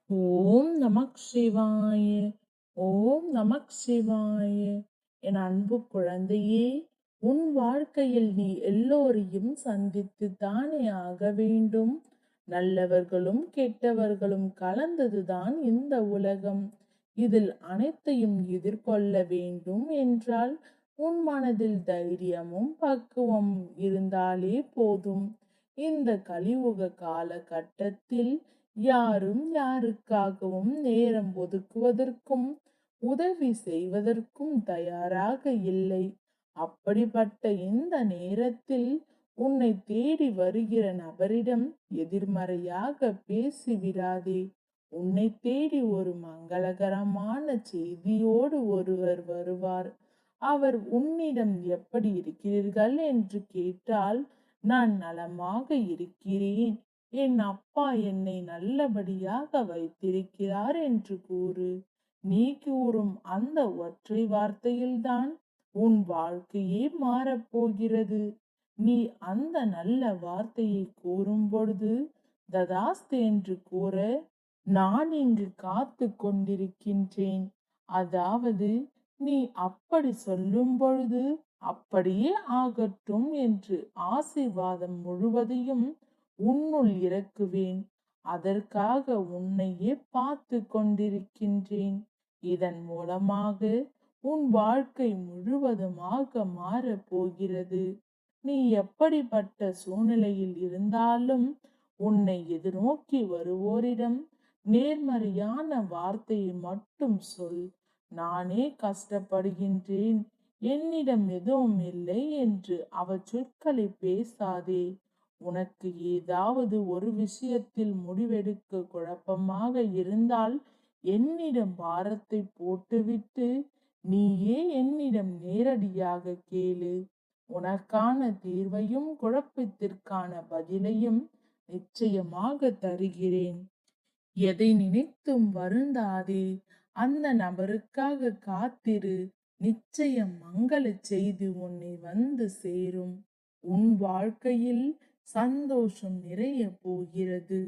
ஓம் நமக் சிவாய. ஓம் நமக் சிவாய. என் அன்பு குழந்தையே, உன் வாழ்க்கையில் நீ எல்லோரையும் சந்தித்து தானே ஆக வேண்டும். நல்லவர்களும் கெட்டவர்களும் கலந்ததுதான் இந்த உலகம். இதில் அனைத்தையும் எதிர்கொள்ள வேண்டும் என்றால் உன் மனதில் தைரியமும் பக்குவமும் இருந்தாலே போதும். இந்த கலியுக காலகட்டத்தில் யாரும் யாருக்காகவும் நேரம் ஒதுக்குவதற்கும் உதவி செய்வதற்கும் தயாராக இல்லை. அப்படிப்பட்ட இந்த நேரத்தில் உன்னை தேடி வருகிற நபரிடம் எதிர்மறையாக பேசிவிடாதே. உன்னை தேடி ஒரு மங்களகரமான செய்தியோடு ஒருவர் வருவார். அவர் உன்னிடம் எப்படி இருக்கிறீர்கள் என்று கேட்டால், நான் நலமாக இருக்கிறேன், என் அப்பா என்னை நல்லபடியாக வைத்திருக்கிறார் என்று கூறு. நீ கூறும் அந்த ஒற்றை வார்த்தையில்தான் உன் வாழ்க்கையே மாறப்போகிறது. நீ அந்த நல்ல வார்த்தையை கூறும் பொழுது ததாஸ்து என்று கூற, நான் இங்கு காத்து கொண்டிருக்கின்றேன். அதாவது நீ அப்படி சொல்லும் பொழுது அப்படியே ஆகட்டும் என்று ஆசீர்வாதம் முழுவதையும் உன்னுள் இறக்குவேன். அதற்காக உன்னையே பார்த்து கொண்டிருக்கின்றேன். இதன் மூலமாக உன் வாழ்க்கை முழுவதுமாக மாறப் போகிறது. நீ எப்படிப்பட்ட சூழ்நிலையில் இருந்தாலும் உன்னை எதிர்நோக்கி வருவோரிடம் நேர்மறையான வார்த்தையை மட்டும் சொல். நானே கஷ்டப்படுகின்றேன், என்னிடம் எதுவும் இல்லை என்று சொற்களை பேசாதே. உனக்கு ஏதாவது ஒரு விஷயத்தில் முடிவெடுக்க குழப்பமாக இருந்தால் என்னிடம் பாரத்தை போட்டுவிட்டு நீயே என்னிடம் நேரடியாக கேளு. உனக்கான தீர்வையும் குழப்பத்திற்கான பதிலையும் நிச்சயமாக தருகிறேன். எதை நினைத்தும் வருந்தாதே. அந்த நபருக்காக காத்திரு. நிச்சயம் மங்கள செய்தி உன்னை வந்து சேரும். உன் வாழ்க்கையில் சந்தோஷம் நிறைய போகிறது.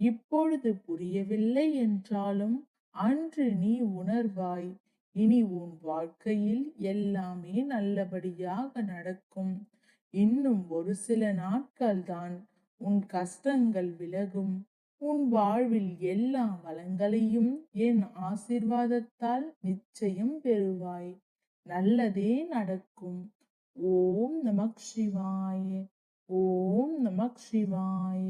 இப்பொழுது புரியவில்லை என்றாலும் அன்று நீ உணர்வாய். இனி உன் வாழ்க்கையில் எல்லாமே நல்லபடியாக நடக்கும். இன்னும் ஒரு சில நாட்கள்தான், உன் கஷ்டங்கள் விலகும். உன் வாழ்வில் எல்லா வளங்களையும் என் ஆசீர்வாதத்தால் நிச்சயம் பெறுவாய். நல்லதே நடக்கும். ஓம் நமக் சிவாய. ஓம் நமக் சிவாய.